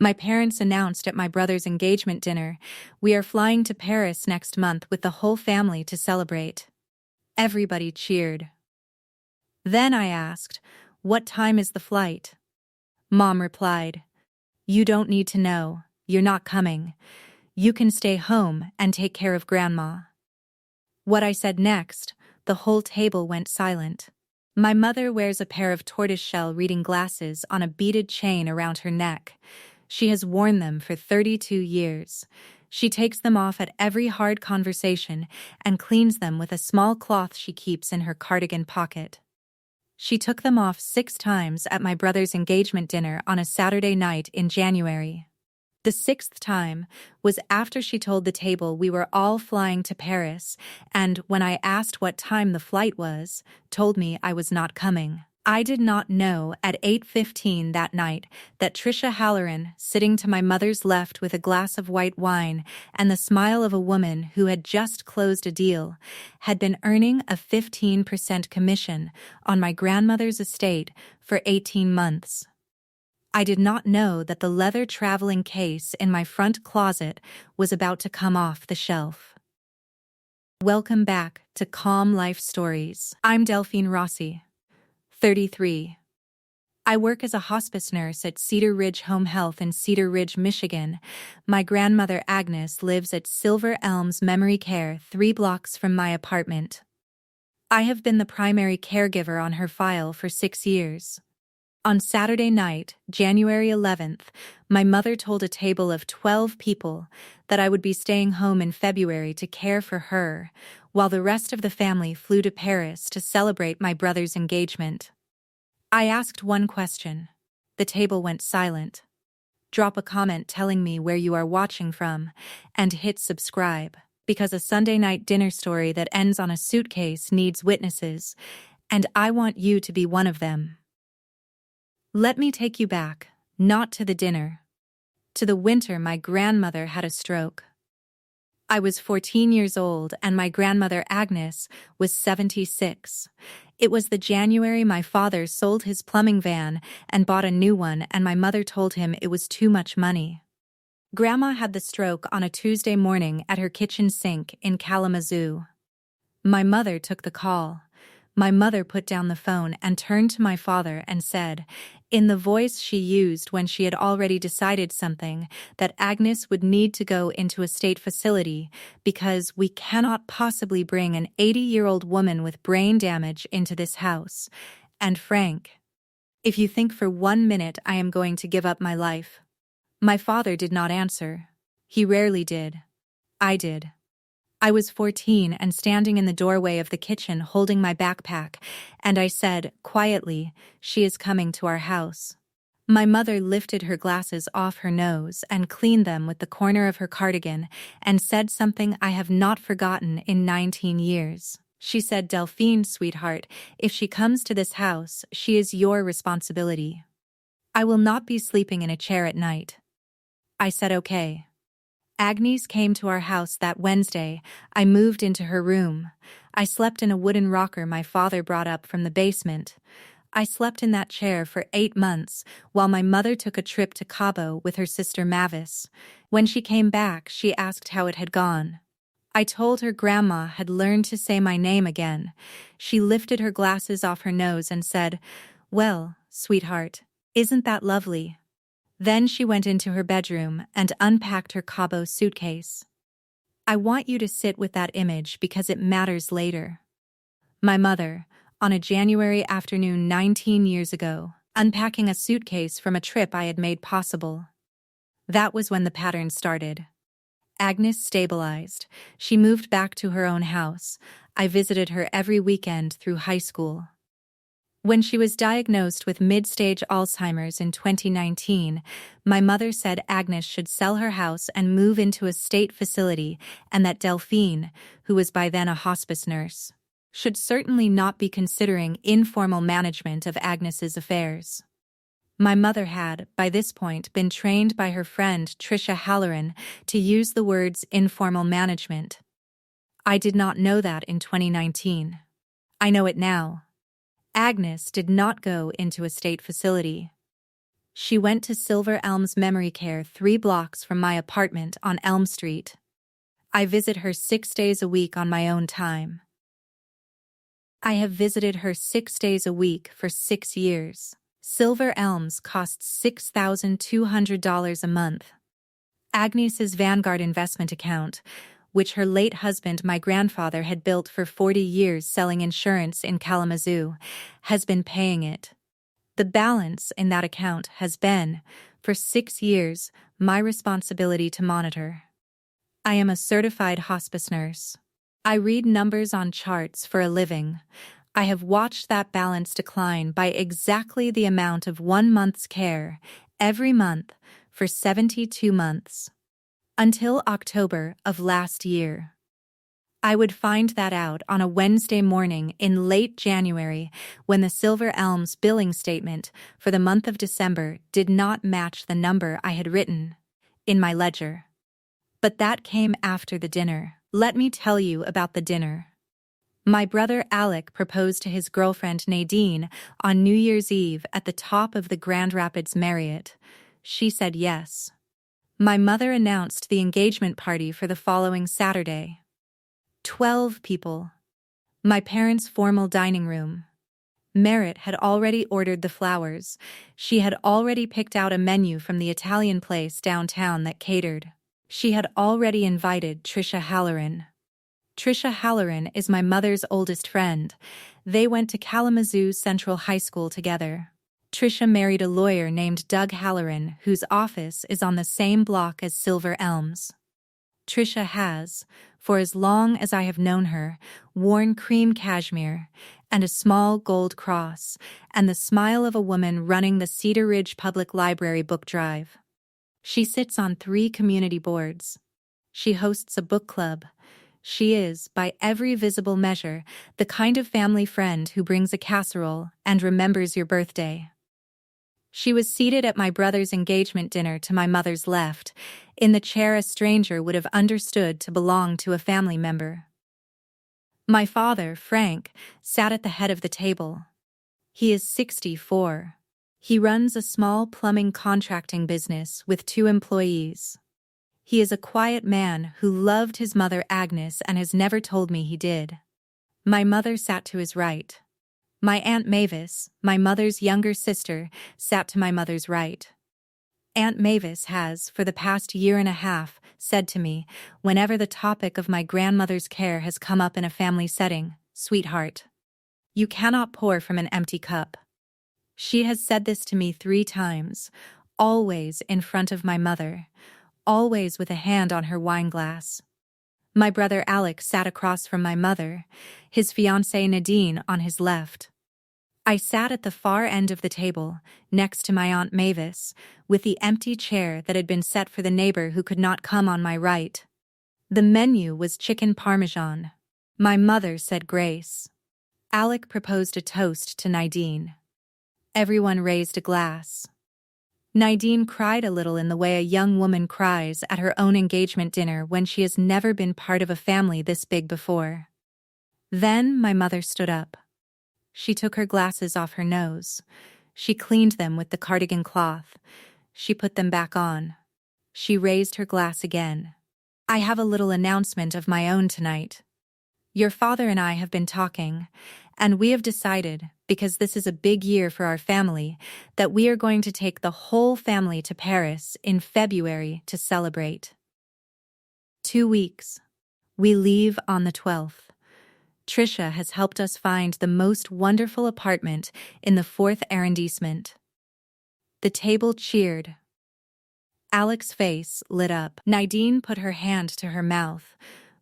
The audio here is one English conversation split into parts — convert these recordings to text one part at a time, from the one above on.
My parents announced at my brother's engagement dinner, "We are flying to Paris next month with the whole family to celebrate." Everybody cheered. Then I asked, "What time is the flight?" Mom replied, "You don't need to know, you're not coming. You can stay home and take care of Grandma." What I said next, the whole table went silent. My mother wears a pair of tortoiseshell reading glasses on a beaded chain around her neck. She has worn them for 32 years. She takes them off at every hard conversation and cleans them with a small cloth she keeps in her cardigan pocket. She took them off 6 times at my brother's engagement dinner on a Saturday night in January. The 6th time was after she told the table we were all flying to Paris, and when I asked what time the flight was, told me I was not coming. I did not know at 8:15 that night that Tricia Halloran, sitting to my mother's left with a glass of white wine and the smile of a woman who had just closed a deal, had been earning a 15% commission on my grandmother's estate for 18 months. I did not know that the leather traveling case in my front closet was about to come off the shelf. Welcome back to Calm Life Stories. I'm Delphine Rossi, 33. I work as a hospice nurse at Cedar Ridge Home Health in Cedar Ridge, Michigan. My grandmother Agnes lives at Silver Elms Memory Care 3 blocks from my apartment. I have been the primary caregiver on her file for 6 years. On Saturday night, January 11th, my mother told a table of 12 people that I would be staying home in February to care for her, while the rest of the family flew to Paris to celebrate my brother's engagement. I asked one question. The table went silent. Drop a comment telling me where you are watching from, and hit subscribe, because a Sunday night dinner story that ends on a suitcase needs witnesses, and I want you to be one of them. Let me take you back, not to the dinner, to the winter my grandmother had a stroke. I was 14 years old and my grandmother Agnes was 76. It was the January my father sold his plumbing van and bought a new one, and my mother told him it was too much money. Grandma had the stroke on a Tuesday morning at her kitchen sink in Kalamazoo. My mother took the call. My mother put down the phone and turned to my father and said, in the voice she used when she had already decided something, that Agnes would need to go into a state facility because we cannot possibly bring an 80-year-old woman with brain damage into this house. And Frank, if you think for 1 minute I am going to give up my life. My father did not answer. He rarely did. I did. I was 14 and standing in the doorway of the kitchen holding my backpack, and I said, quietly, "She is coming to our house." My mother lifted her glasses off her nose and cleaned them with the corner of her cardigan and said something I have not forgotten in 19 years. She said, "Delphine, sweetheart, if she comes to this house, she is your responsibility. I will not be sleeping in a chair at night." I said, "Okay." Agnes came to our house that Wednesday. I moved into her room. I slept in a wooden rocker my father brought up from the basement. I slept in that chair for 8 months while my mother took a trip to Cabo with her sister Mavis. When she came back, she asked how it had gone. I told her Grandma had learned to say my name again. She lifted her glasses off her nose and said, "Well, sweetheart, isn't that lovely?" Then she went into her bedroom and unpacked her Cabo suitcase. I want you to sit with that image because it matters later. My mother, on a January afternoon 19 years ago, unpacking a suitcase from a trip I had made possible. That was when the pattern started. Agnes stabilized. She moved back to her own house. I visited her every weekend through high school. When she was diagnosed with mid-stage Alzheimer's in 2019, my mother said Agnes should sell her house and move into a state facility, and that Delphine, who was by then a hospice nurse, should certainly not be considering informal management of Agnes's affairs. My mother had, by this point, been trained by her friend Tricia Halloran to use the words informal management. I did not know that in 2019. I know it now. Agnes did not go into a state facility. She went to Silver Elm's memory care 3 blocks from my apartment on Elm Street. I visit her 6 days a week on my own time. I have visited her 6 days a week for 6 years. Silver Elms costs $6,200 a month. Agnes's Vanguard investment account, which her late husband, my grandfather, had built for 40 years selling insurance in Kalamazoo, has been paying it. The balance in that account has been, for 6 years, my responsibility to monitor. I am a certified hospice nurse. I read numbers on charts for a living. I have watched that balance decline by exactly the amount of 1 month's care every month for 72 months. Until October of last year. I would find that out on a Wednesday morning in late January when the Silver Elms billing statement for the month of December did not match the number I had written in my ledger. But that came after the dinner. Let me tell you about the dinner. My brother Alec proposed to his girlfriend Nadine on New Year's Eve at the top of the Grand Rapids Marriott. She said yes. My mother announced the engagement party for the following Saturday. 12 people. My parents' formal dining room. Merritt had already ordered the flowers. She had already picked out a menu from the Italian place downtown that catered. She had already invited Tricia Halloran. Tricia Halloran is my mother's oldest friend. They went to Kalamazoo Central High School together. Tricia married a lawyer named Doug Halloran, whose office is on the same block as Silver Elms. Tricia has, for as long as I have known her, worn cream cashmere and a small gold cross and the smile of a woman running the Cedar Ridge Public Library book drive. She sits on 3 community boards. She hosts a book club. She is, by every visible measure, the kind of family friend who brings a casserole and remembers your birthday. She was seated at my brother's engagement dinner to my mother's left, in the chair a stranger would have understood to belong to a family member. My father, Frank, sat at the head of the table. He is 64. He runs a small plumbing contracting business with 2 employees. He is a quiet man who loved his mother Agnes and has never told me he did. My mother sat to his right. My Aunt Mavis, my mother's younger sister, sat to my mother's right. Aunt Mavis has, for the past year and a half, said to me, whenever the topic of my grandmother's care has come up in a family setting, "Sweetheart, you cannot pour from an empty cup." She has said this to me 3 times, always in front of my mother, always with a hand on her wine glass. My brother Alec sat across from my mother, his fiancée Nadine on his left. I sat at the far end of the table, next to my Aunt Mavis, with the empty chair that had been set for the neighbor who could not come on my right. The menu was chicken parmesan. My mother said grace. Alec proposed a toast to Nadine. Everyone raised a glass. Nadine cried a little in the way a young woman cries at her own engagement dinner when she has never been part of a family this big before. Then my mother stood up. She took her glasses off her nose. She cleaned them with the cardigan cloth. She put them back on. She raised her glass again. "I have a little announcement of my own tonight. Your father and I have been talking, and we have decided, because this is a big year for our family, that we are going to take the whole family to Paris in February to celebrate. 2 weeks. We leave on the 12th. Tricia has helped us find the most wonderful apartment in the 4th arrondissement." The table cheered. Alec's face lit up. Nadine put her hand to her mouth.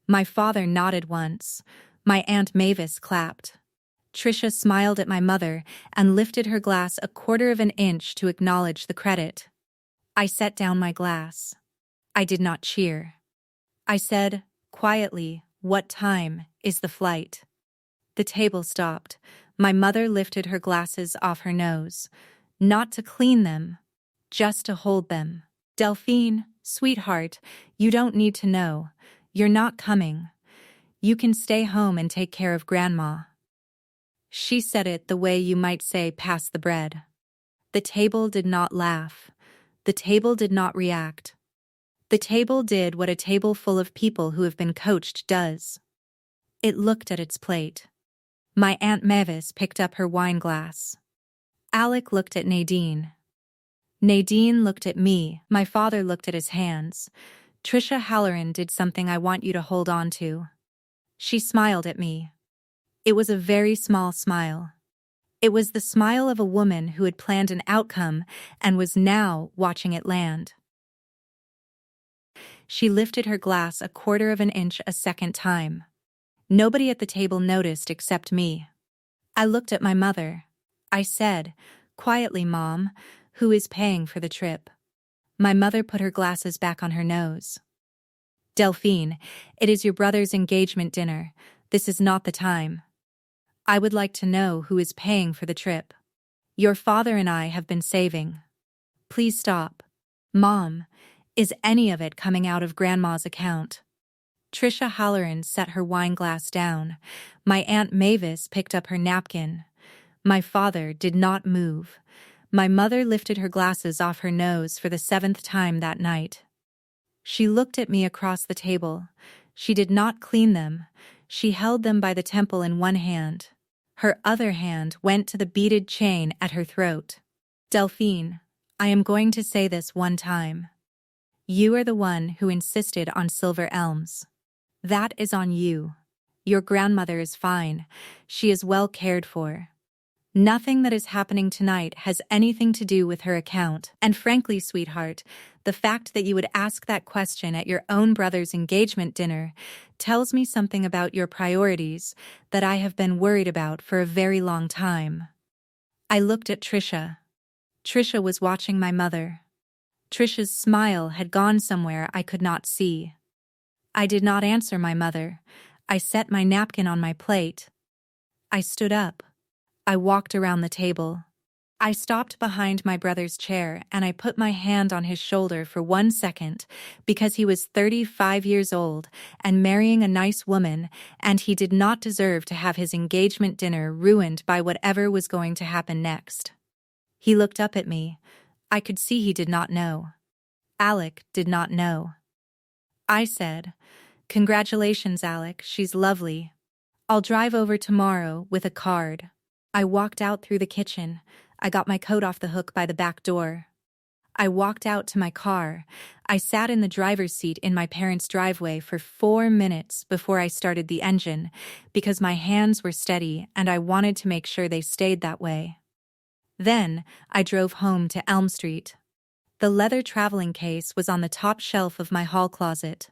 My father nodded once. My Aunt Mavis clapped. Tricia smiled at my mother and lifted her glass a quarter of an inch to acknowledge the credit. I set down my glass. I did not cheer. I said, quietly, "What time is the flight?" The table stopped. My mother lifted her glasses off her nose. Not to clean them, just to hold them. "Delphine, sweetheart, you don't need to know. You're not coming. You can stay home and take care of Grandma." She said it the way you might say pass the bread. The table did not laugh. The table did not react. The table did what a table full of people who have been coached does. It looked at its plate. My Aunt Mavis picked up her wine glass. Alec looked at Nadine. Nadine looked at me. My father looked at his hands. Trisha Halloran did something I want you to hold on to. She smiled at me. It was a very small smile. It was the smile of a woman who had planned an outcome and was now watching it land. She lifted her glass a quarter of an inch a second time. Nobody at the table noticed except me. I looked at my mother. I said, quietly, Mom, who is paying for the trip? My mother put her glasses back on her nose. Delphine, it is your brother's engagement dinner. This is not the time. I would like to know who is paying for the trip. Your father and I have been saving. Please stop. Mom, is any of it coming out of Grandma's account? Trisha Halloran set her wine glass down. My Aunt Mavis picked up her napkin. My father did not move. My mother lifted her glasses off her nose for the 7th time that night. She looked at me across the table. She did not clean them. She held them by the temple in one hand. Her other hand went to the beaded chain at her throat. Delphine, I am going to say this one time. You are the one who insisted on silver elms. That is on you. Your grandmother is fine. She is well cared for. Nothing that is happening tonight has anything to do with her account. And frankly, sweetheart, the fact that you would ask that question at your own brother's engagement dinner tells me something about your priorities that I have been worried about for a very long time. I looked at Trisha. Trisha was watching my mother. Trisha's smile had gone somewhere I could not see. I did not answer my mother. I set my napkin on my plate. I stood up. I walked around the table. I stopped behind my brother's chair and I put my hand on his shoulder for 1 second because he was 35 years old and marrying a nice woman, and he did not deserve to have his engagement dinner ruined by whatever was going to happen next. He looked up at me. I could see he did not know. Alec did not know. I said, "Congratulations, Alec, she's lovely. I'll drive over tomorrow with a card." I walked out through the kitchen. I got my coat off the hook by the back door. I walked out to my car. I sat in the driver's seat in my parents' driveway for 4 minutes before I started the engine because my hands were steady and I wanted to make sure they stayed that way. Then I drove home to Elm Street. The leather traveling case was on the top shelf of my hall closet.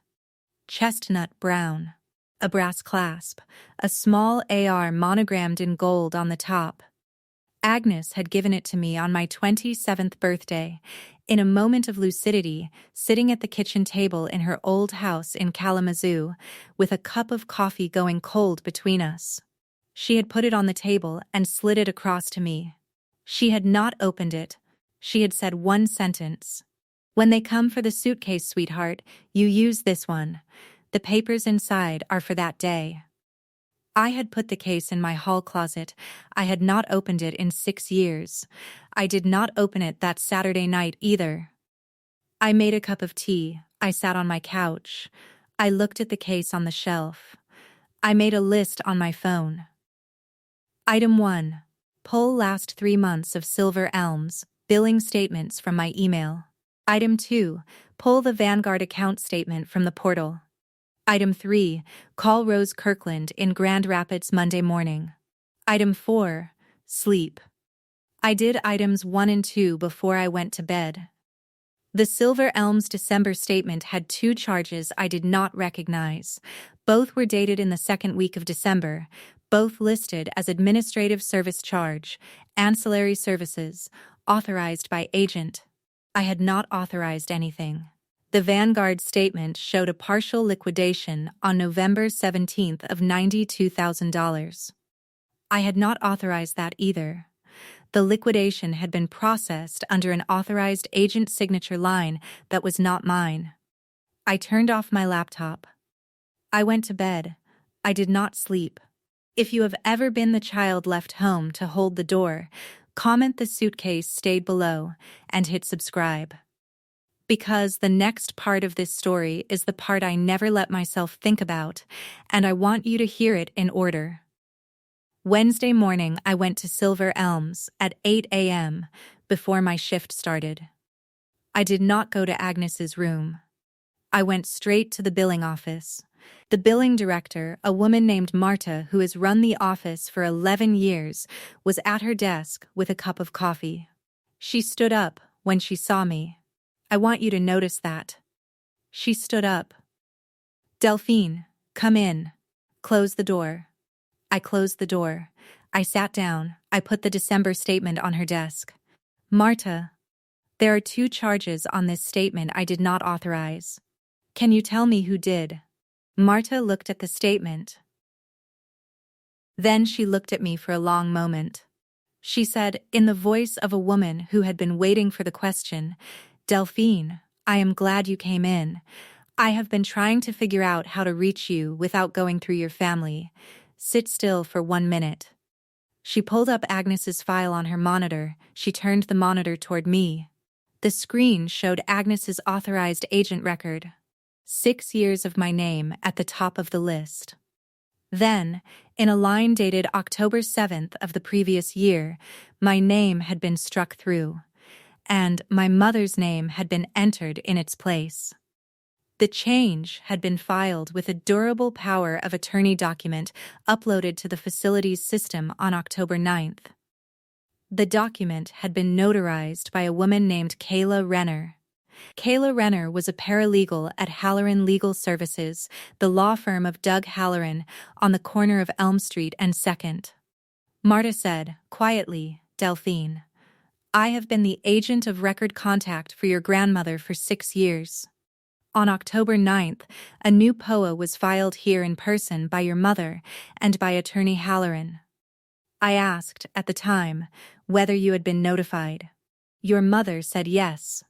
Chestnut brown. A brass clasp, a small AR monogrammed in gold on the top. Agnes had given it to me on my 27th birthday, in a moment of lucidity, sitting at the kitchen table in her old house in Kalamazoo, with a cup of coffee going cold between us. She had put it on the table and slid it across to me. She had not opened it. She had said one sentence. "When they come for the suitcase, sweetheart, you use this one. The papers inside are for that day." I had put the case in my hall closet. I had not opened it in 6 years. I did not open it that Saturday night either. I made a cup of tea. I sat on my couch. I looked at the case on the shelf. I made a list on my phone. Item 1. Pull last 3 months of Silver Elms billing statements from my email. Item 2. Pull the Vanguard account statement from the portal. Item 3. Call Rose Kirkland in Grand Rapids Monday morning. Item 4. Sleep. I did items 1 and 2 before I went to bed. The Silver Elms December statement had 2 charges I did not recognize. Both were dated in the 2nd week of December, both listed as administrative service charge, ancillary services, authorized by agent. I had not authorized anything. The Vanguard statement showed a partial liquidation on November 17th of $92,000. I had not authorized that either. The liquidation had been processed under an authorized agent signature line that was not mine. I turned off my laptop. I went to bed. I did not sleep. If you have ever been the child left home to hold the door, Comment the suitcase stayed below and hit subscribe. Because the next part of this story is the part I never let myself think about, and I want you to hear it in order. Wednesday morning, I went to Silver Elms at 8 a.m. before my shift started. I did not go to Agnes's room. I went straight to the billing office. The billing director, a woman named Marta who has run the office for 11 years, was at her desk with a cup of coffee. She stood up when she saw me. I want you to notice that. She stood up. Delphine, come in. Close the door. I closed the door. I sat down. I put the December statement on her desk. Marta, there are 2 charges on this statement I did not authorize. Can you tell me who did? Marta looked at the statement. Then she looked at me for a long moment. She said, in the voice of a woman who had been waiting for the question, Delphine, I am glad you came in. I have been trying to figure out how to reach you without going through your family. Sit still for 1 minute. She pulled up Agnes's file on her monitor. She turned the monitor toward me. The screen showed Agnes's authorized agent record. 6 years of my name at the top of the list. Then, in a line dated October 7th of the previous year, my name had been struck through, and my mother's name had been entered in its place. The change had been filed with a durable power of attorney document uploaded to the facility's system on October 9th. The document had been notarized by a woman named Kayla Renner. Kayla Renner was a paralegal at Halloran Legal Services, the law firm of Doug Halloran, on the corner of Elm Street and 2nd. Marta said, quietly, Delphine, I have been the agent of record contact for your grandmother for 6 years. On October 9th, a new POA was filed here in person by your mother and by Attorney Halloran. I asked, at the time, whether you had been notified. Your mother said yes.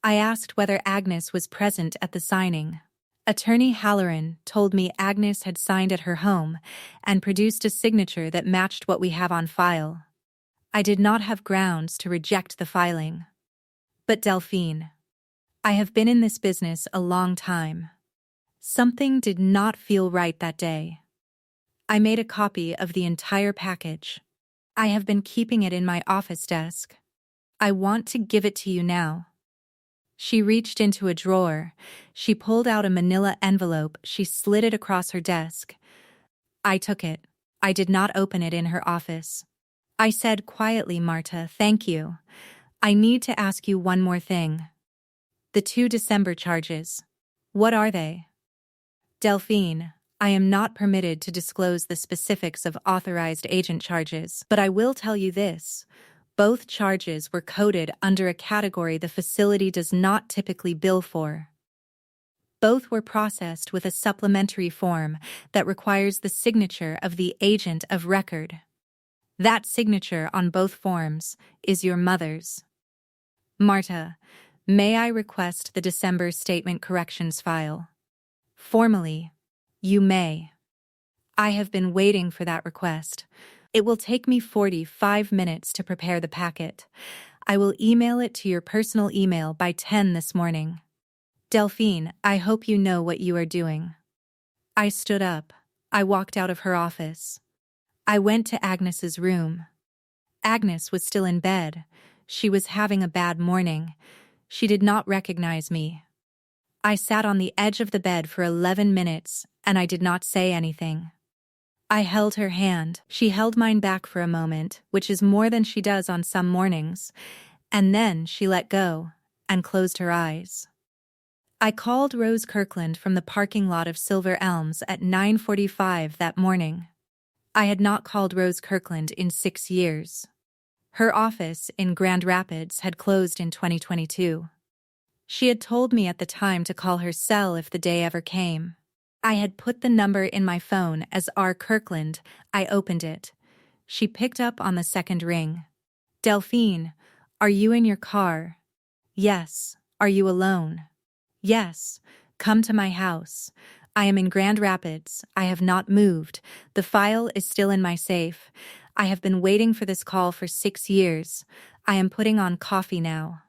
I asked whether Agnes was present at the signing. Attorney Halloran told me Agnes had signed at her home and produced a signature that matched what we have on file. I did not have grounds to reject the filing. But Delphine, I have been in this business a long time. Something did not feel right that day. I made a copy of the entire package. I have been keeping it in my office desk. I want to give it to you now. She reached into a drawer. She pulled out a manila envelope. She slid it across her desk. I took it. I did not open it in her office. I said quietly, Marta, thank you. I need to ask you one more thing. The 2 December charges. What are they? Delphine, I am not permitted to disclose the specifics of authorized agent charges, but I will tell you this. Both charges were coded under a category the facility does not typically bill for. Both were processed with a supplementary form that requires the signature of the agent of record. That signature on both forms is your mother's. Marta, may I request the December statement corrections file? Formally, you may. I have been waiting for that request. It will take me 45 minutes to prepare the packet. I will email it to your personal email by 10 this morning. Delphine, I hope you know what you are doing. I stood up. I walked out of her office. I went to Agnes's room. Agnes was still in bed. She was having a bad morning. She did not recognize me. I sat on the edge of the bed for 11 minutes, and I did not say anything. I held her hand. She held mine back for a moment, which is more than she does on some mornings, and then she let go and closed her eyes. I called Rose Kirkland from the parking lot of Silver Elms at 9:45 that morning. I had not called Rose Kirkland in 6 years. Her office in Grand Rapids had closed in 2022. She had told me at the time to call her cell if the day ever came. I had put the number in my phone as R. Kirkland. I opened it. She picked up on the second ring. Delphine, are you in your car? Yes. Are you alone? Yes. Come to my house. I am in Grand Rapids. I have not moved. The file is still in my safe. I have been waiting for this call for 6 years. I am putting on coffee now.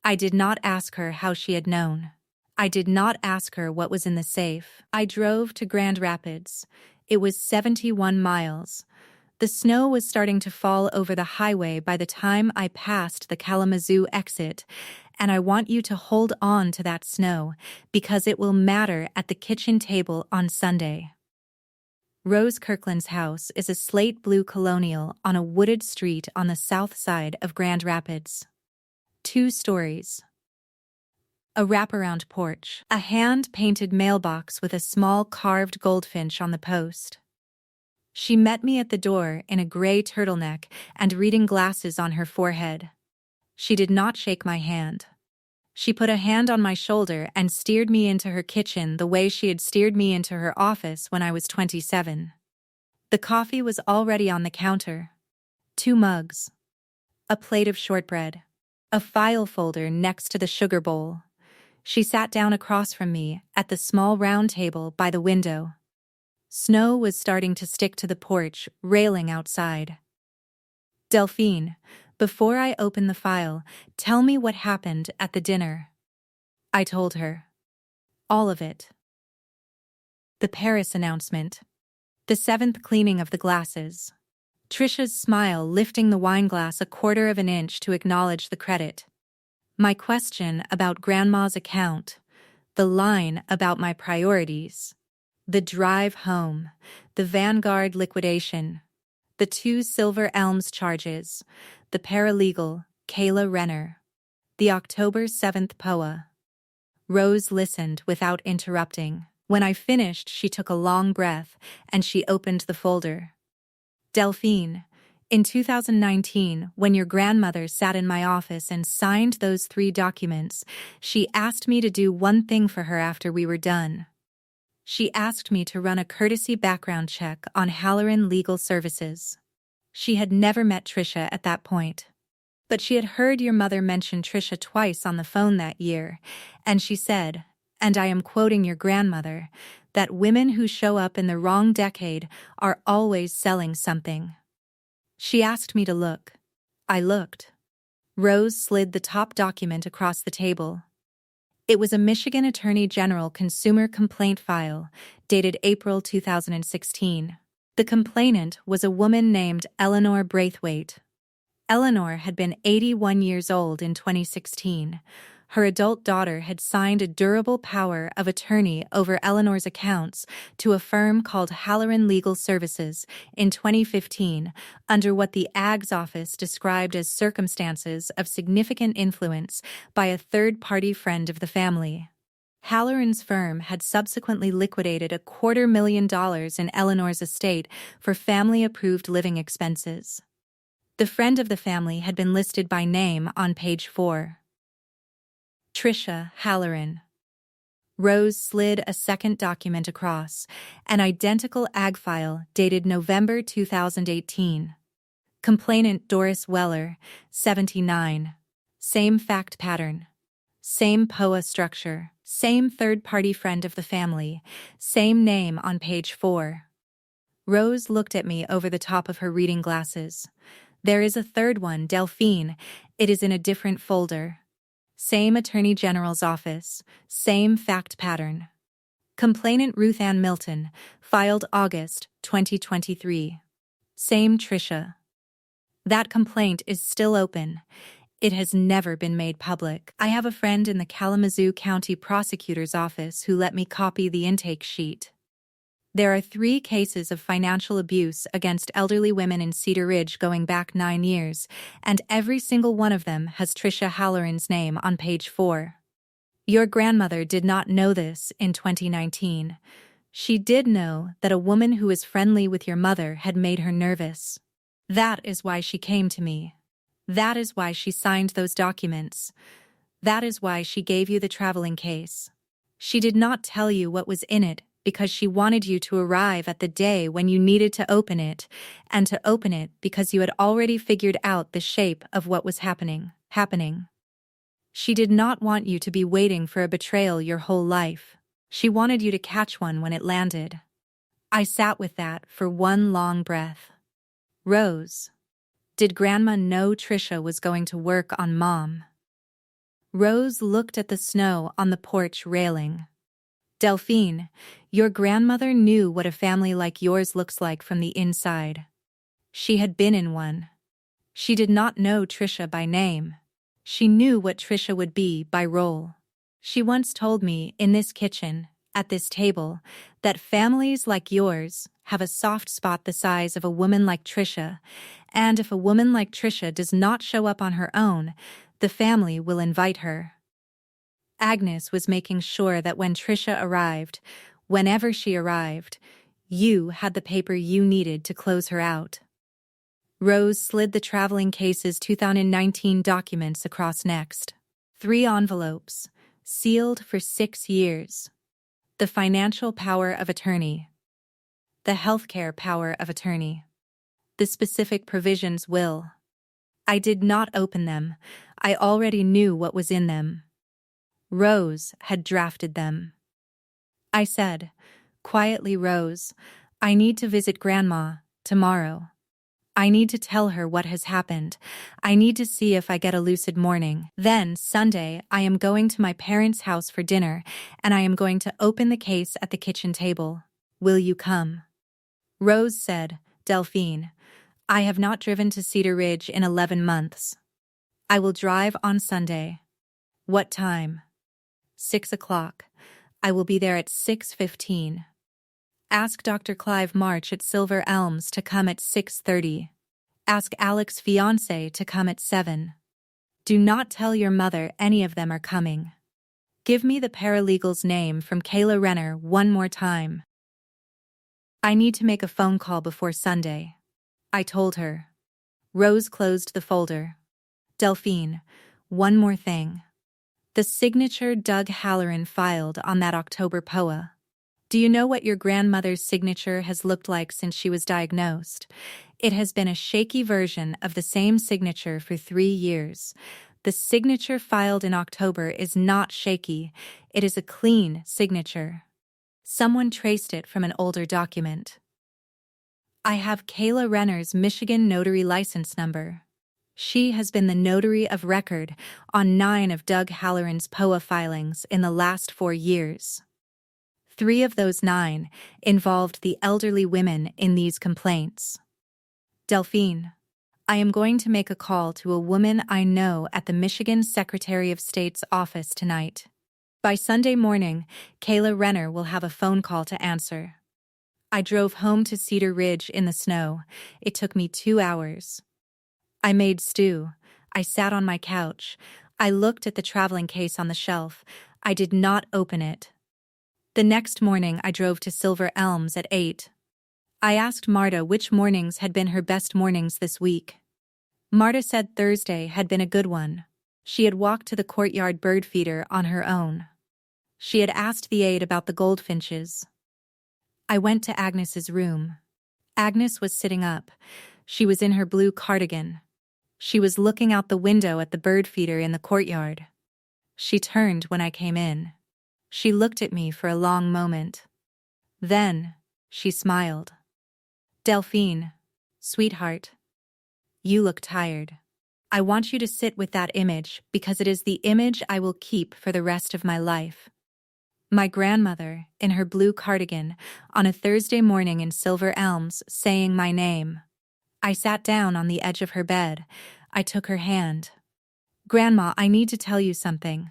I did not ask her how she had known. I did not ask her what was in the safe. I drove to Grand Rapids. It was 71 miles. The snow was starting to fall over the highway by the time I passed the Kalamazoo exit, and I want you to hold on to that snow because it will matter at the kitchen table on Sunday. Rose Kirkland's house is a slate blue colonial on a wooded street on the south side of Grand Rapids. 2 stories. A wraparound porch, a hand-painted mailbox with a small carved goldfinch on the post. She met me at the door in a gray turtleneck and reading glasses on her forehead. She did not shake my hand. She put a hand on my shoulder and steered me into her kitchen the way she had steered me into her office when I was 27. The coffee was already on the counter. 2 mugs. A plate of shortbread. A file folder next to the sugar bowl. She sat down across from me at the small round table by the window. Snow was starting to stick to the porch railing outside. Delphine, before I open the file, tell me what happened at the dinner. I told her. All of it. The Paris announcement. The 7th cleaning of the glasses. Trisha's smile lifting the wineglass a quarter of an inch to acknowledge the credit. My question about Grandma's account. The line about my priorities. The drive home. The Vanguard liquidation. The 2 Silver Elms charges. The paralegal, Kayla Renner. The October 7th POA. Rose listened without interrupting. When I finished, she took a long breath, and she opened the folder. Delphine, in 2019, when your grandmother sat in my office and signed those 3 documents, she asked me to do one thing for her after we were done. She asked me to run a courtesy background check on Halloran Legal Services. She had never met Trisha at that point. But she had heard your mother mention Trisha twice on the phone that year, and she said, and I am quoting your grandmother, that women who show up in the wrong decade are always selling something. She asked me to look. I looked. Rose slid the top document across the table. It was a Michigan Attorney General consumer complaint file, dated April 2016. The complainant was a woman named Eleanor Braithwaite. Eleanor had been 81 years old in 2016. Her adult daughter had signed a durable power of attorney over Eleanor's accounts to a firm called Halloran Legal Services in 2015 under what the AG's office described as circumstances of significant influence by a third-party friend of the family. Halloran's firm had subsequently liquidated $250,000 in Eleanor's estate for family-approved living expenses. The friend of the family had been listed by name on page 4. Trisha Halloran. Rose slid a second document across, an identical AG file dated November 2018. Complainant Doris Weller, 79. Same fact pattern. Same POA structure. Same third-party friend of the family. Same name on page 4. Rose looked at me over the top of her reading glasses. There is a third one, Delphine. It is in a different folder. Same Attorney General's office. Same fact pattern. Complainant Ruth Ann Milton, filed August 2023. Same Trisha. That complaint is still open. It has never been made public. I have a friend in the Kalamazoo County Prosecutor's office who let me copy the intake sheet. There are 3 cases of financial abuse against elderly women in Cedar Ridge going back 9 years, and every single one of them has Trisha Halloran's name on page 4. Your grandmother did not know this in 2019. She did know that a woman who is friendly with your mother had made her nervous. That is why she came to me. That is why she signed those documents. That is why she gave you the traveling case. She did not tell you what was in it because she wanted you to arrive at the day when you needed to open it, and to open it because you had already figured out the shape of what was happening. She did not want you to be waiting for a betrayal your whole life. She wanted you to catch one when it landed. I sat with that for one long breath. Rose. Did Grandma know Trisha was going to work on Mom? Rose looked at the snow on the porch railing. Delphine, your grandmother knew what a family like yours looks like from the inside. She had been in one. She did not know Trisha by name. She knew what Trisha would be by role. She once told me, in this kitchen, at this table, that families like yours have a soft spot the size of a woman like Trisha, and if a woman like Trisha does not show up on her own, the family will invite her. Agnes was making sure that when Trisha arrived, whenever she arrived, you had the paper you needed to close her out. Rose slid the traveling case's 2019 documents across next. 3 envelopes, sealed for 6 years. The financial power of attorney. The healthcare power of attorney. The specific provisions will. I did not open them. I already knew what was in them. Rose had drafted them. I said, quietly, Rose, I need to visit Grandma tomorrow. I need to tell her what has happened. I need to see if I get a lucid morning. Then, Sunday, I am going to my parents' house for dinner, and I am going to open the case at the kitchen table. Will you come? Rose said, Delphine, I have not driven to Cedar Ridge in 11 months. I will drive on Sunday. What time? 6 o'clock. I will be there at 6:15. Ask Dr. Clive March at Silver Elms to come at 6:30. Ask Alex's fiancé to come at 7. Do not tell your mother any of them are coming. Give me the paralegal's name from Kayla Renner one more time. I need to make a phone call before Sunday. I told her. Rose closed the folder. Delphine, one more thing. The signature Doug Halloran filed on that October POA. Do you know what your grandmother's signature has looked like since she was diagnosed? It has been a shaky version of the same signature for 3 years. The signature filed in October is not shaky. It is a clean signature. Someone traced it from an older document. I have Kayla Renner's Michigan notary license number. She has been the notary of record on 9 of Doug Halloran's POA filings in the last 4 years. 3 of those 9 involved the elderly women in these complaints. Delphine, I am going to make a call to a woman I know at the Michigan Secretary of State's office tonight. By Sunday morning, Kayla Renner will have a phone call to answer. I drove home to Cedar Ridge in the snow. It took me 2 hours. I made stew. I sat on my couch. I looked at the traveling case on the shelf. I did not open it. The next morning, I drove to Silver Elms at 8. I asked Marta which mornings had been her best mornings this week. Marta said Thursday had been a good one. She had walked to the courtyard bird feeder on her own. She had asked the aide about the goldfinches. I went to Agnes's room. Agnes was sitting up. She was in her blue cardigan. She was looking out the window at the bird feeder in the courtyard. She turned when I came in. She looked at me for a long moment. Then, she smiled. Delphine, sweetheart, you look tired. I want you to sit with that image because it is the image I will keep for the rest of my life. My grandmother, in her blue cardigan, on a Thursday morning in Silver Elms, saying my name. I sat down on the edge of her bed. I took her hand. Grandma, I need to tell you something.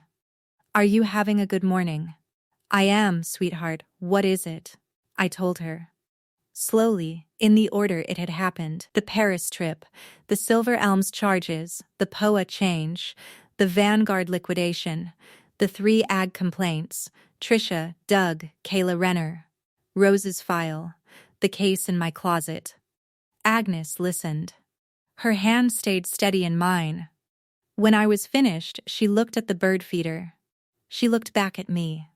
Are you having a good morning? I am, sweetheart. What is it? I told her. Slowly, in the order it had happened, the Paris trip, the Silver Elms charges, the POA change, the Vanguard liquidation, the 3 ag complaints, Trisha, Doug, Kayla Renner, Rose's file, the case in my closet. Agnes listened. Her hand stayed steady in mine. When I was finished, she looked at the bird feeder. She looked back at me.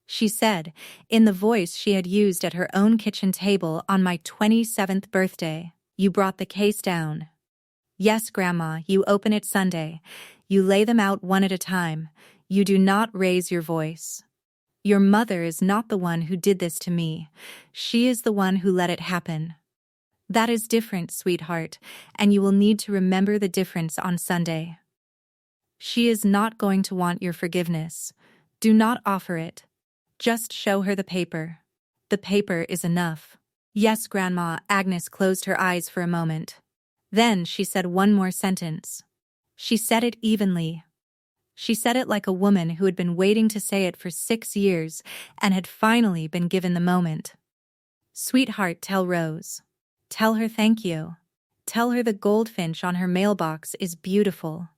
She said, in the voice she had used at her own kitchen table on my 27th birthday, you brought the case down. Yes, Grandma, you open it Sunday. You lay them out one at a time. You do not raise your voice. Your mother is not the one who did this to me. She is the one who let it happen. That is different, sweetheart, and you will need to remember the difference on Sunday. She is not going to want your forgiveness. Do not offer it. Just show her the paper. The paper is enough. Yes, Grandma. Agnes closed her eyes for a moment. Then she said one more sentence. She said it evenly. She said it like a woman who had been waiting to say it for 6 years and had finally been given the moment. Sweetheart, tell Rose. Tell her thank you. Tell her the goldfinch on her mailbox is beautiful.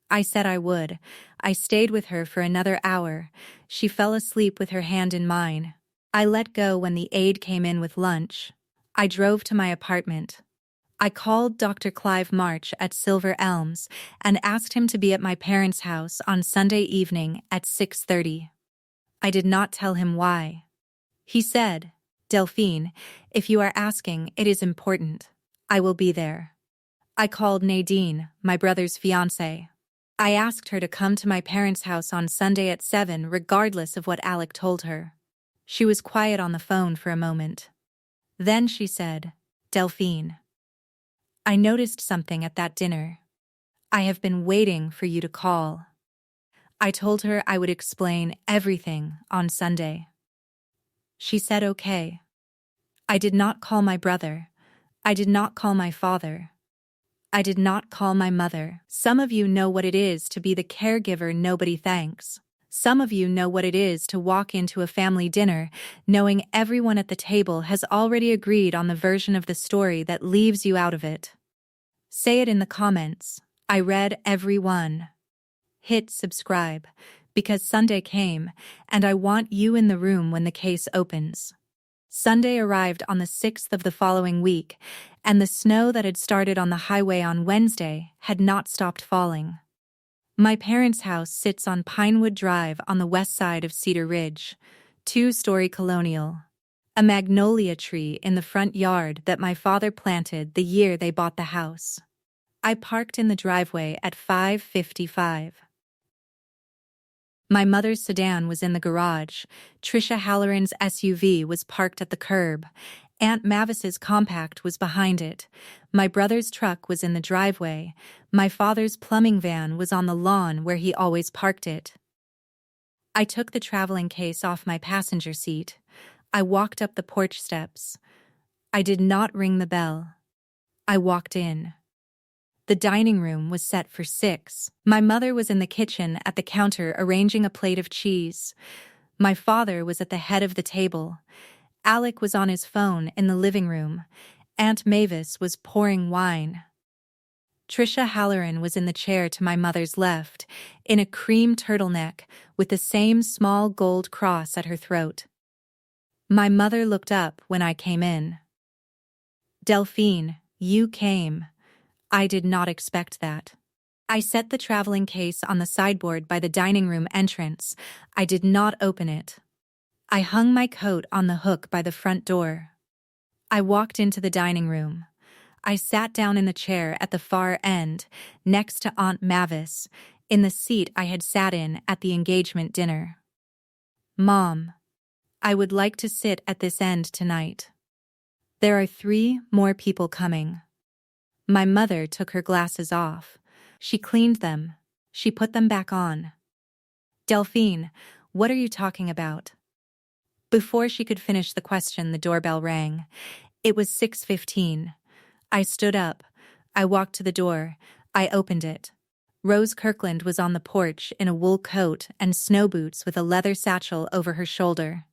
I said I would. I stayed with her for another hour. She fell asleep with her hand in mine. I let go when the aide came in with lunch. I drove to my apartment. I called Dr. Clive March at Silver Elms and asked him to be at my parents' house on Sunday evening at 6:30. I did not tell him why. He said, Delphine, if you are asking, it is important. I will be there. I called Nadine, my brother's fiancée. I asked her to come to my parents' house on Sunday at 7 regardless of what Alec told her. She was quiet on the phone for a moment. Then she said, Delphine, I noticed something at that dinner. I have been waiting for you to call. I told her I would explain everything on Sunday. She said okay. I did not call my brother. I did not call my father. I did not call my mother. Some of you know what it is to be the caregiver nobody thanks. Some of you know what it is to walk into a family dinner knowing everyone at the table has already agreed on the version of the story that leaves you out of it. Say it in the comments. I read every one. Hit subscribe, because Sunday came, and I want you in the room when the case opens. Sunday arrived on the 6th of the following week, and the snow that had started on the highway on Wednesday had not stopped falling. My parents' house sits on Pinewood Drive on the west side of Cedar Ridge, 2-story colonial. A magnolia tree in the front yard that my father planted the year they bought the house. I parked in the driveway at 5:55. My mother's sedan was in the garage. Tricia Halloran's SUV was parked at the curb. Aunt Mavis's compact was behind it. My brother's truck was in the driveway. My father's plumbing van was on the lawn where he always parked it. I took the traveling case off my passenger seat. I walked up the porch steps. I did not ring the bell. I walked in. The dining room was set for 6. My mother was in the kitchen at the counter arranging a plate of cheese. My father was at the head of the table. Alec was on his phone in the living room. Aunt Mavis was pouring wine. Tricia Halloran was in the chair to my mother's left, in a cream turtleneck with the same small gold cross at her throat. My mother looked up when I came in. Delphine, you came. I did not expect that. I set the traveling case on the sideboard by the dining room entrance. I did not open it. I hung my coat on the hook by the front door. I walked into the dining room. I sat down in the chair at the far end, next to Aunt Mavis, in the seat I had sat in at the engagement dinner. Mom, I would like to sit at this end tonight. There are 3 more people coming. My mother took her glasses off. She cleaned them. She put them back on. Delphine, what are you talking about? Before she could finish the question, the doorbell rang. It was 6:15. I stood up. I walked to the door. I opened it. Rose Kirkland was on the porch in a wool coat and snow boots with a leather satchel over her shoulder.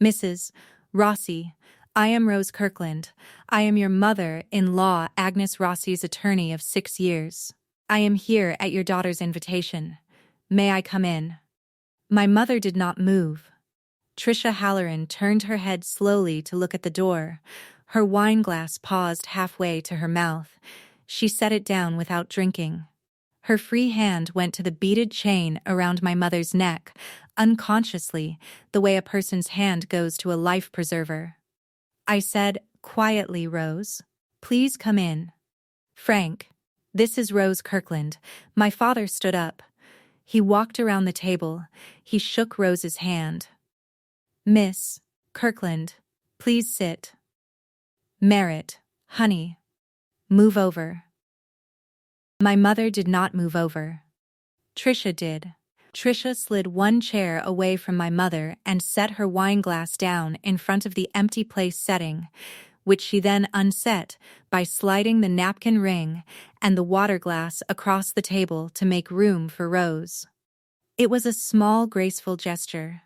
Mrs. Rossi, I am Rose Kirkland. I am your mother-in-law, Agnes Rossi's attorney of 6 years. I am here at your daughter's invitation. May I come in? My mother did not move. Tricia Halloran turned her head slowly to look at the door. Her wine glass paused halfway to her mouth. She set it down without drinking. Her free hand went to the beaded chain around my mother's neck, unconsciously, the way a person's hand goes to a life preserver. I said, quietly, Rose, please come in. Frank, this is Rose Kirkland. My father stood up. He walked around the table. He shook Rose's hand. Miss Kirkland, please sit. Merritt, Honey, move over. My mother did not move over. Trisha did. Trisha slid one chair away from my mother and set her wine glass down in front of the empty place setting, which she then unset by sliding the napkin ring and the water glass across the table to make room for Rose. It was a small, graceful gesture.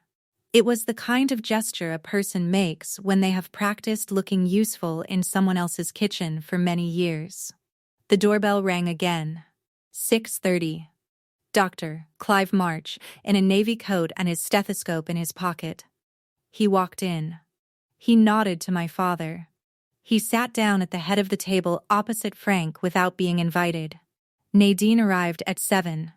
It was the kind of gesture a person makes when they have practiced looking useful in someone else's kitchen for many years. The doorbell rang again. 6:30. Dr. Clive March, in a navy coat and his stethoscope in his pocket. He walked in. He nodded to my father. He sat down at the head of the table opposite Frank without being invited. Nadine arrived at 7.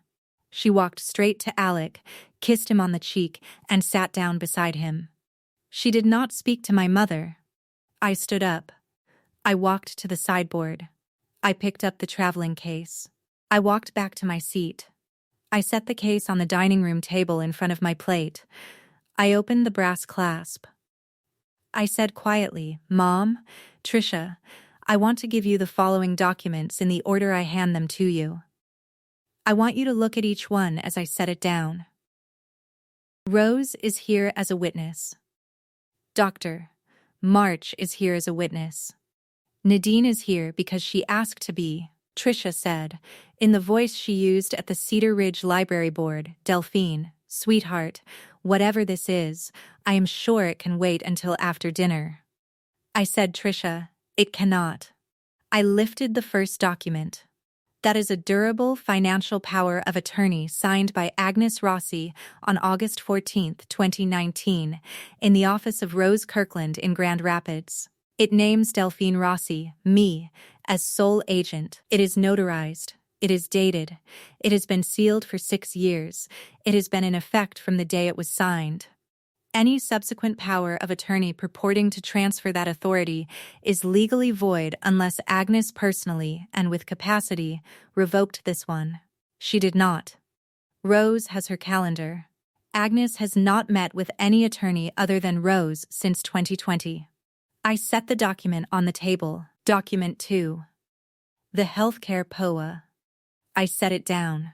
She walked straight to Alec, kissed him on the cheek, and sat down beside him. She did not speak to my mother. I stood up. I walked to the sideboard. I picked up the traveling case. I walked back to my seat. I set the case on the dining room table in front of my plate. I opened the brass clasp. I said quietly, "Mom, Trisha, I want to give you the following documents in the order I hand them to you. I want you to look at each one as I set it down. Rose is here as a witness. Dr. March is here as a witness. Nadine is here because she asked to be," Trisha said, in the voice she used at the Cedar Ridge Library Board. "Delphine, sweetheart, whatever this is, I am sure it can wait until after dinner." I said, "Trisha, it cannot." I lifted the first document. That is a durable financial power of attorney signed by Agnes Rossi on August 14, 2019, in the office of Rose Kirkland in Grand Rapids. It names Delphine Rossi, me, as sole agent. It is notarized. It is dated. It has been sealed for 6 years. It has been in effect from the day it was signed. Any subsequent power of attorney purporting to transfer that authority is legally void unless Agnes personally, and with capacity, revoked this one. She did not. Rose has her calendar. Agnes has not met with any attorney other than Rose since 2020. I set the document on the table. Document 2. The healthcare POA. I set it down.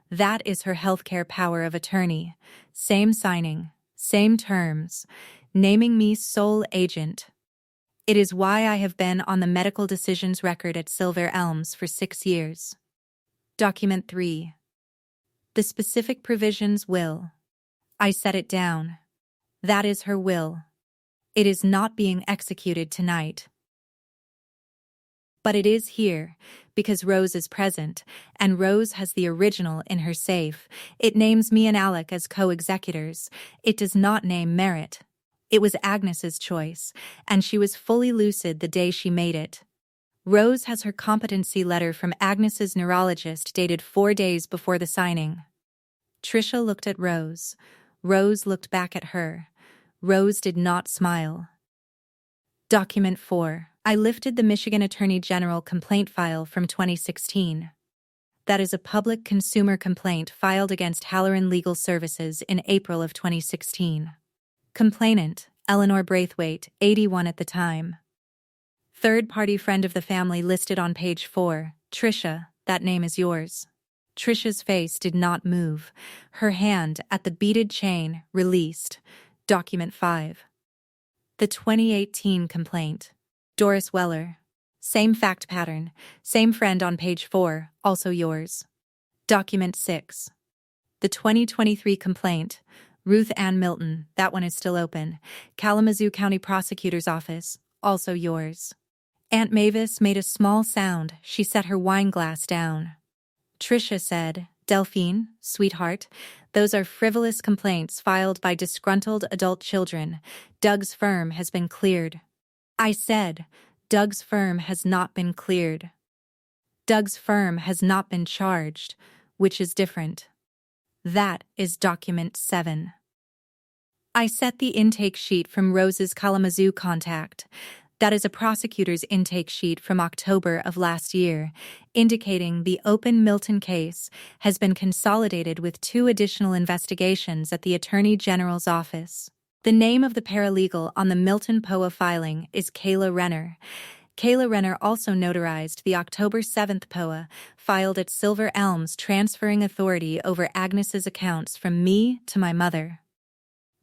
That is her healthcare power of attorney. Same signing. Same terms, naming me sole agent. It is why I have been on the medical decisions record at Silver Elms for 6 years. Document 3. The specific provisions will. I set it down. That is her will. It is not being executed tonight. But it is here, because Rose is present, and Rose has the original in her safe. It names me and Alec as co-executors. It does not name Merritt. It was Agnes's choice, and she was fully lucid the day she made it. Rose has her competency letter from Agnes's neurologist dated 4 days before the signing. Trisha looked at Rose. Rose looked back at her. Rose did not smile. Document 4. I lifted the Michigan Attorney General complaint file from 2016. That is a public consumer complaint filed against Halloran Legal Services in April of 2016. Complainant, Eleanor Braithwaite, 81 at the time. Third-party friend of the family listed on page 4, Trisha, that name is yours. Trisha's face did not move. Her hand at the beaded chain, released. Document 5. The 2018 complaint. Doris Weller. Same fact pattern, same friend on page 4, also yours. Document 6. The 2023 complaint. Ruth Ann Milton, that one is still open. Kalamazoo County Prosecutor's Office, also yours. Aunt Mavis made a small sound. She set her wine glass down. Trisha said, "Delphine, sweetheart, those are frivolous complaints filed by disgruntled adult children. Doug's firm has been cleared." I said, "Doug's firm has not been cleared. Doug's firm has not been charged, which is different." That is document 7. I set the intake sheet from Rose's Kalamazoo contact. That is a prosecutor's intake sheet from October of last year, indicating the open Milton case has been consolidated with 2 additional investigations at the Attorney General's office. The name of the paralegal on the Milton POA filing is Kayla Renner. Kayla Renner also notarized the October 7th POA filed at Silver Elms, transferring authority over Agnes's accounts from me to my mother.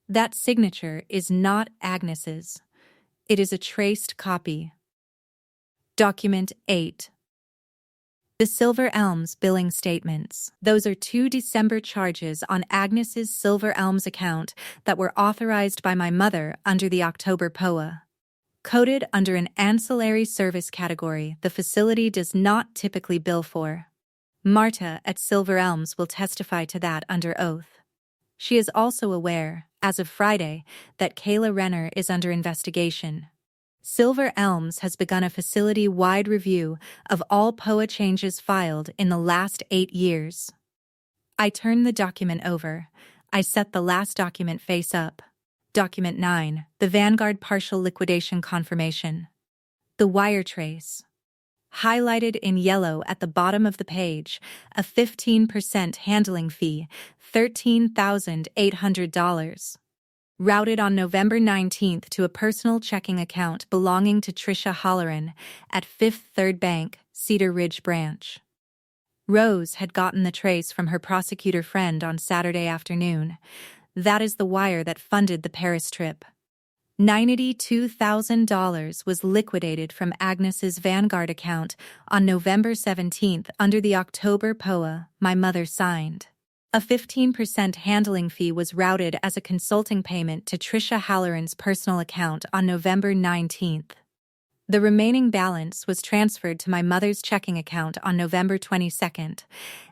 That signature is not Agnes's. It is a traced copy. Document 8. The Silver Elms billing statements. Those are 2 December charges on Agnes's Silver Elms account that were authorized by my mother under the October POA. Coded under an ancillary service category the facility does not typically bill for. Marta at Silver Elms will testify to that under oath. She is also aware, as of Friday, that Kayla Renner is under investigation. Silver Elms has begun a facility-wide review of all POA changes filed in the last 8 years. I turn the document over. I set the last document face up. Document 9, the Vanguard Partial Liquidation Confirmation. The wire trace. Highlighted in yellow at the bottom of the page, a 15% handling fee, $13,800. Routed on November 19th to a personal checking account belonging to Tricia Halloran at Fifth Third Bank, Cedar Ridge Branch. Rose had gotten the trace from her prosecutor friend on Saturday afternoon. That is the wire that funded the Paris trip. $92,000 was liquidated from Agnes's Vanguard account on November 17th under the October POA my mother signed. A 15% handling fee was routed as a consulting payment to Tricia Halloran's personal account on November 19th. The remaining balance was transferred to my mother's checking account on November 22nd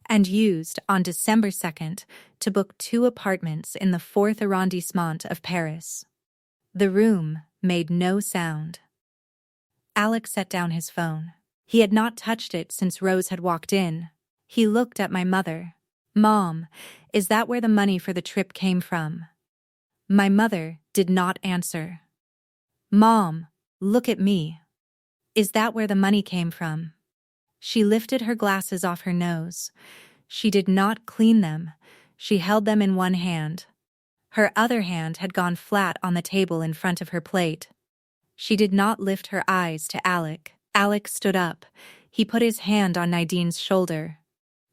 and used on December 2nd to book 2 apartments in the 4th arrondissement of Paris. The room made no sound. Alex set down his phone. He had not touched it since Rose had walked in. He looked at my mother. "Mom, is that where the money for the trip came from?" My mother did not answer. "Mom, look at me. Is that where the money came from?" She lifted her glasses off her nose. She did not clean them. She held them in one hand. Her other hand had gone flat on the table in front of her plate. She did not lift her eyes to Alec. Alec stood up. He put his hand on Nadine's shoulder.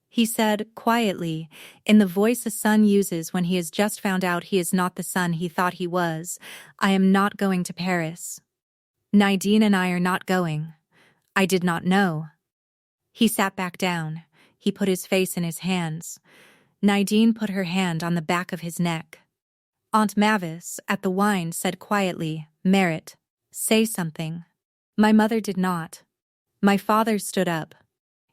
He said, quietly, in the voice a son uses when he has just found out he is not the son he thought he was, "I am not going to Paris. Nadine and I are not going. I did not know." He sat back down. He put his face in his hands. Nadine put her hand on the back of his neck. Aunt Mavis, at the wine, said quietly, "Merritt, say something." My mother did not. My father stood up.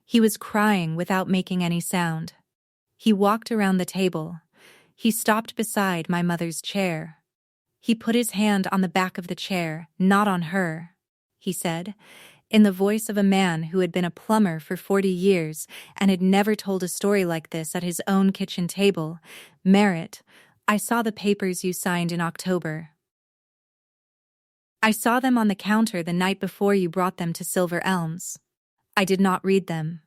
He was crying without making any sound. He walked around the table. He stopped beside my mother's chair. He put his hand on the back of the chair, "Not on her," he said, in the voice of a man who had been a plumber for 40 years and had never told a story like this at his own kitchen table. "Merritt, I saw the papers you signed in October. I saw them on the counter the night before you brought them to Silver Elms. I did not read them.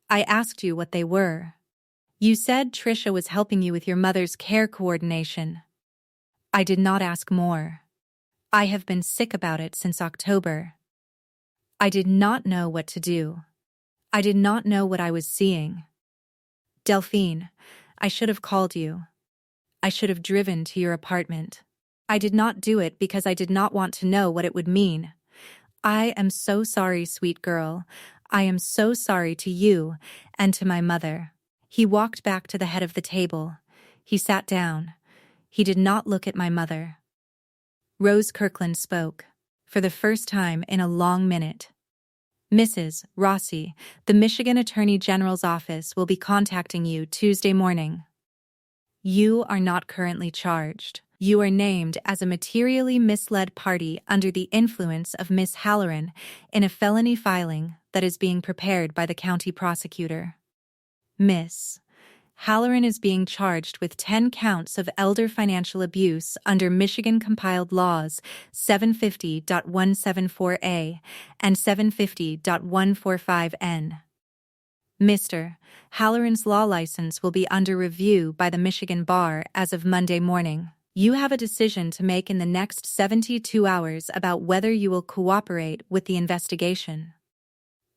I asked you what they were. You said Tricia was helping you with your mother's care coordination. I did not ask more. I have been sick about it since October. I did not know what to do. I did not know what I was seeing. Delphine, I should have called you. I should have driven to your apartment. I did not do it because I did not want to know what it would mean. I am so sorry, sweet girl. I am so sorry to you and to my mother." He walked back to the head of the table. He sat down. He did not look at my mother. Rose Kirkland spoke, for the first time in a long minute. "Mrs. Rossi, the Michigan Attorney General's office will be contacting you Tuesday morning. You are not currently charged. You are named as a materially misled party under the influence of Miss Halloran in a felony filing that is being prepared by the county prosecutor. Miss Halloran is being charged with 10 counts of elder financial abuse under Michigan compiled laws 750.174A and 750.145N. Mr. Halloran's law license will be under review by the Michigan Bar as of Monday morning. You have a decision to make in the next 72 hours about whether you will cooperate with the investigation.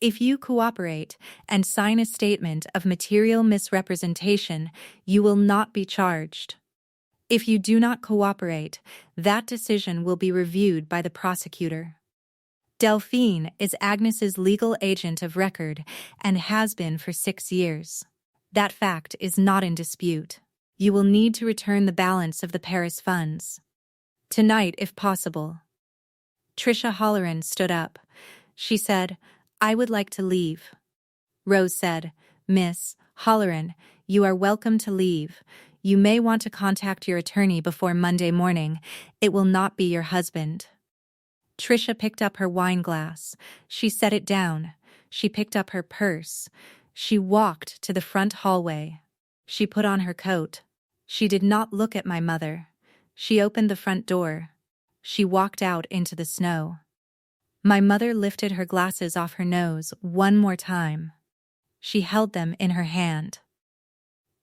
If you cooperate and sign a statement of material misrepresentation, you will not be charged. If you do not cooperate, that decision will be reviewed by the prosecutor. Delphine is Agnes's legal agent of record and has been for 6 years. That fact is not in dispute. You will need to return the balance of the Paris funds. Tonight, if possible. Tricia Halloran stood up. She said, "I would like to leave." Rose said, "Miss Halloran, you are welcome to leave. You may want to contact your attorney before Monday morning. It will not be your husband." Tricia picked up her wine glass. She set it down. She picked up her purse. She walked to the front hallway. She put on her coat. She did not look at my mother. She opened the front door. She walked out into the snow. My mother lifted her glasses off her nose one more time. She held them in her hand.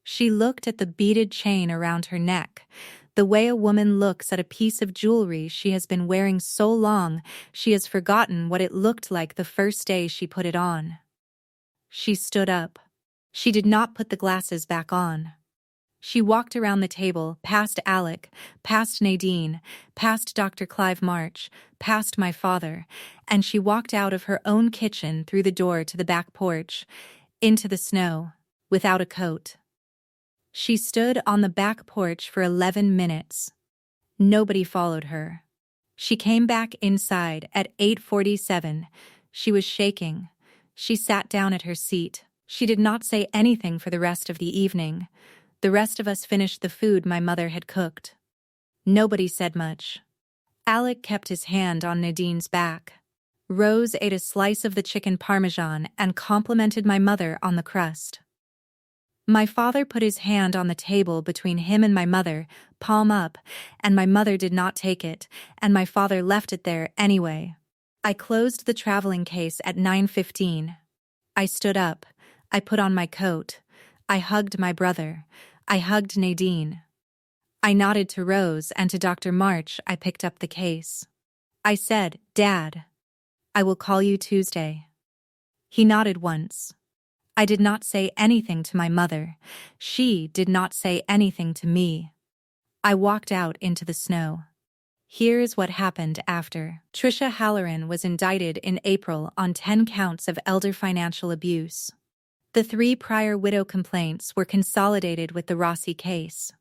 She looked at the beaded chain around her neck, the way a woman looks at a piece of jewelry she has been wearing so long she has forgotten what it looked like the first day she put it on. She stood up. She did not put the glasses back on. She walked around the table, past Alec, past Nadine, past Dr. Clive March, past my father, and she walked out of her own kitchen through the door to the back porch, into the snow, without a coat. She stood on the back porch for 11 minutes. Nobody followed her. She came back inside at 8:47. She was shaking. She sat down at her seat. She did not say anything for the rest of the evening. The rest of us finished the food my mother had cooked. Nobody said much. Alec kept his hand on Nadine's back. Rose ate a slice of the chicken parmesan and complimented my mother on the crust. My father put his hand on the table between him and my mother, palm up, and my mother did not take it, and my father left it there anyway. I closed the traveling case at 9:15. I stood up. I put on my coat. I hugged my brother. I hugged Nadine. I nodded to Rose, and to Dr. March I picked up the case. I said, "Dad, I will call you Tuesday." He nodded once. I did not say anything to my mother. She did not say anything to me. I walked out into the snow. Here is what happened after. Tricia Halloran was indicted in April on 10 counts of elder financial abuse. The 3 prior widow complaints were consolidated with the Rossi case.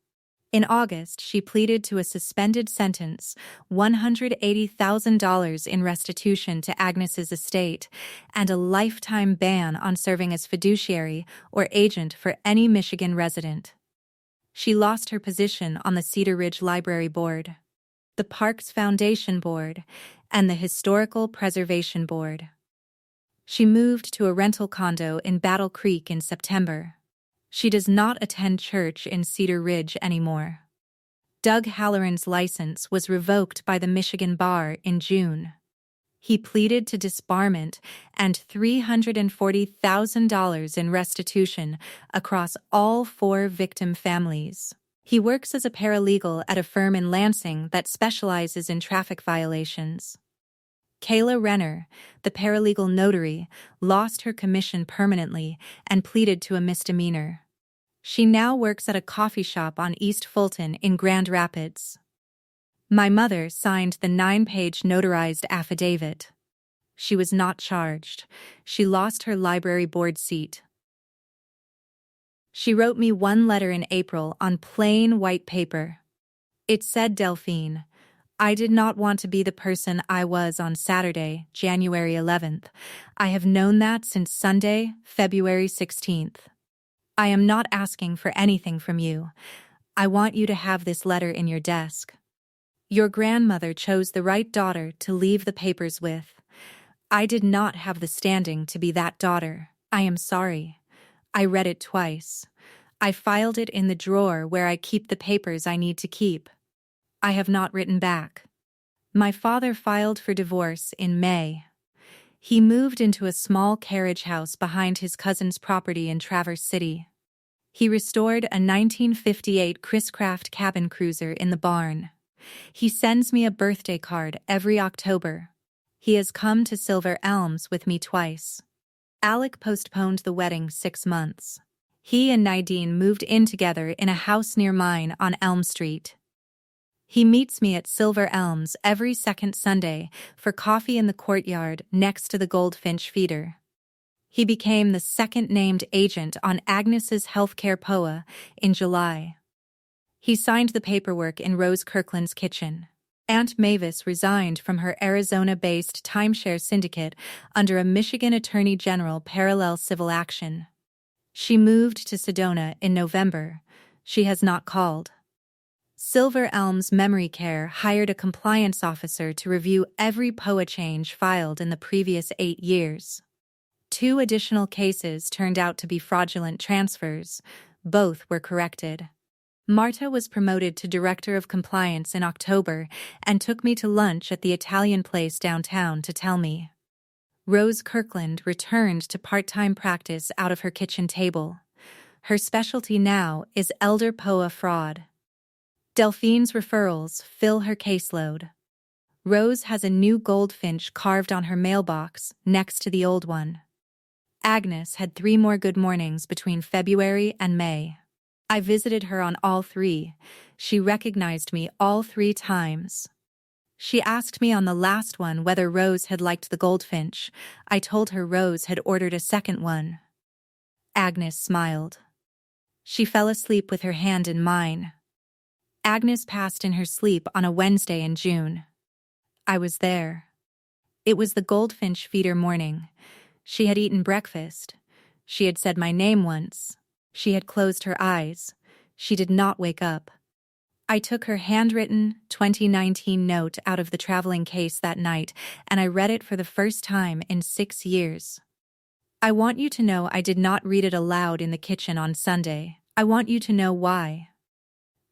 In August, she pleaded to a suspended sentence, $180,000 in restitution to Agnes's estate, and a lifetime ban on serving as fiduciary or agent for any Michigan resident. She lost her position on the Cedar Ridge Library Board, the Parks Foundation Board, and the Historical Preservation Board. She moved to a rental condo in Battle Creek in September. She does not attend church in Cedar Ridge anymore. Doug Halloran's license was revoked by the Michigan Bar in June. He pleaded to disbarment and $340,000 in restitution across all 4 victim families. He works as a paralegal at a firm in Lansing that specializes in traffic violations. Kayla Renner, the paralegal notary, lost her commission permanently and pleaded to a misdemeanor. She now works at a coffee shop on East Fulton in Grand Rapids. My mother signed the 9-page notarized affidavit. She was not charged. She lost her library board seat. She wrote me one letter in April on plain white paper. It said, "Delphine, I did not want to be the person I was on Saturday, January 11th. I have known that since Sunday, February 16th. I am not asking for anything from you. I want you to have this letter in your desk. Your grandmother chose the right daughter to leave the papers with. I did not have the standing to be that daughter. I am sorry. I read it twice. I filed it in the drawer where I keep the papers I need to keep. I have not written back. My father filed for divorce in May. He moved into a small carriage house behind his cousin's property in Traverse City. He restored a 1958 Chris Craft cabin cruiser in the barn. He sends me a birthday card every October. He has come to Silver Elms with me twice. Alec postponed the wedding 6 months. He and Nadine moved in together in a house near mine on Elm Street. He meets me at Silver Elms every second Sunday for coffee in the courtyard next to the Goldfinch feeder. He became the second named agent on Agnes's healthcare POA in July. He signed the paperwork in Rose Kirkland's kitchen. Aunt Mavis resigned from her Arizona-based timeshare syndicate under a Michigan Attorney General parallel civil action. She moved to Sedona in November. She has not called. Silver Elms Memory Care hired a compliance officer to review every POA change filed in the previous 8 years. 2 additional cases turned out to be fraudulent transfers. Both were corrected. Marta was promoted to Director of Compliance in October and took me to lunch at the Italian place downtown to tell me. Rose Kirkland returned to part-time practice out of her kitchen table. Her specialty now is elder POA fraud. Delphine's referrals fill her caseload. Rose has a new goldfinch carved on her mailbox next to the old one. Agnes had 3 more good mornings between February and May. I visited her on all 3. She recognized me all 3 times. She asked me on the last one whether Rose had liked the goldfinch. I told her Rose had ordered a second one. Agnes smiled. She fell asleep with her hand in mine. Agnes passed in her sleep on a Wednesday in June. I was there. It was the goldfinch feeder morning. She had eaten breakfast. She had said my name once. She had closed her eyes. She did not wake up. I took her handwritten 2019 note out of the traveling case that night, and I read it for the first time in 6 years. I want you to know I did not read it aloud in the kitchen on Sunday. I want you to know why.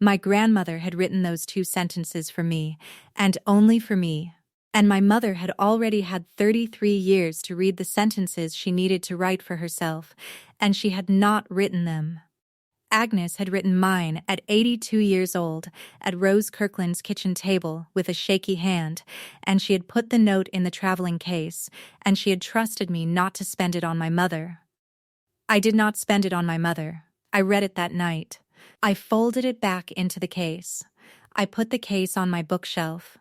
My grandmother had written those 2 sentences for me, and only for me. And my mother had already had 33 years to read the sentences she needed to write for herself, and she had not written them. Agnes had written mine at 82 years old, at Rose Kirkland's kitchen table with a shaky hand, and she had put the note in the traveling case, and she had trusted me not to spend it on my mother. I did not spend it on my mother. I read it that night. I folded it back into the case. I put the case on my bookshelf.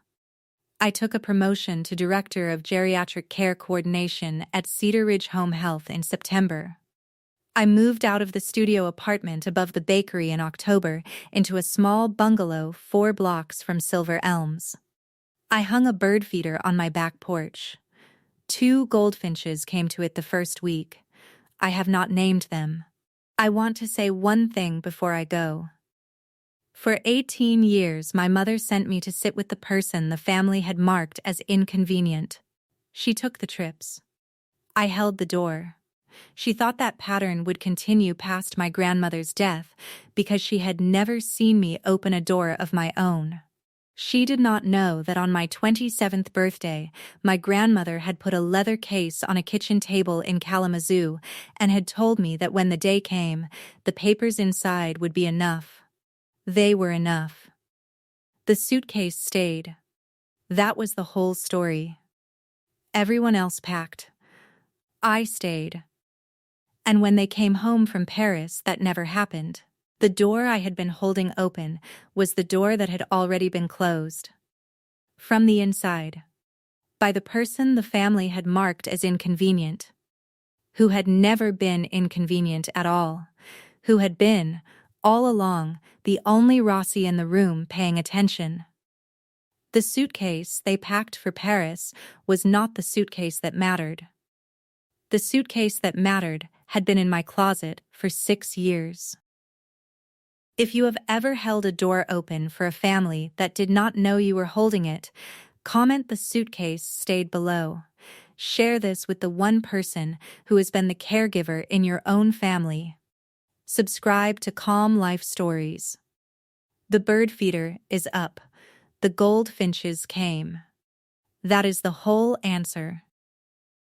I took a promotion to Director of Geriatric Care Coordination at Cedar Ridge Home Health in September. I moved out of the studio apartment above the bakery in October into a small bungalow 4 blocks from Silver Elms. I hung a bird feeder on my back porch. 2 goldfinches came to it the first week. I have not named them. I want to say one thing before I go. For 18 years, my mother sent me to sit with the person the family had marked as inconvenient. She took the trips. I held the door. She thought that pattern would continue past my grandmother's death because she had never seen me open a door of my own. She did not know that on my 27th birthday, my grandmother had put a leather case on a kitchen table in Kalamazoo and had told me that when the day came, the papers inside would be enough. They were enough. The suitcase stayed. That was the whole story. Everyone else packed. I stayed. And when they came home from Paris, that never happened. The door I had been holding open was the door that had already been closed. From the inside. By the person the family had marked as inconvenient. Who had never been inconvenient at all. Who had been, all along, the only Rossi in the room paying attention. The suitcase they packed for Paris was not the suitcase that mattered. The suitcase that mattered had been in my closet for 6 years. If you have ever held a door open for a family that did not know you were holding it, comment "the suitcase stayed" below. Share this with the one person who has been the caregiver in your own family. Subscribe to Calm Life Stories. The bird feeder is up. The goldfinches came. That is the whole answer.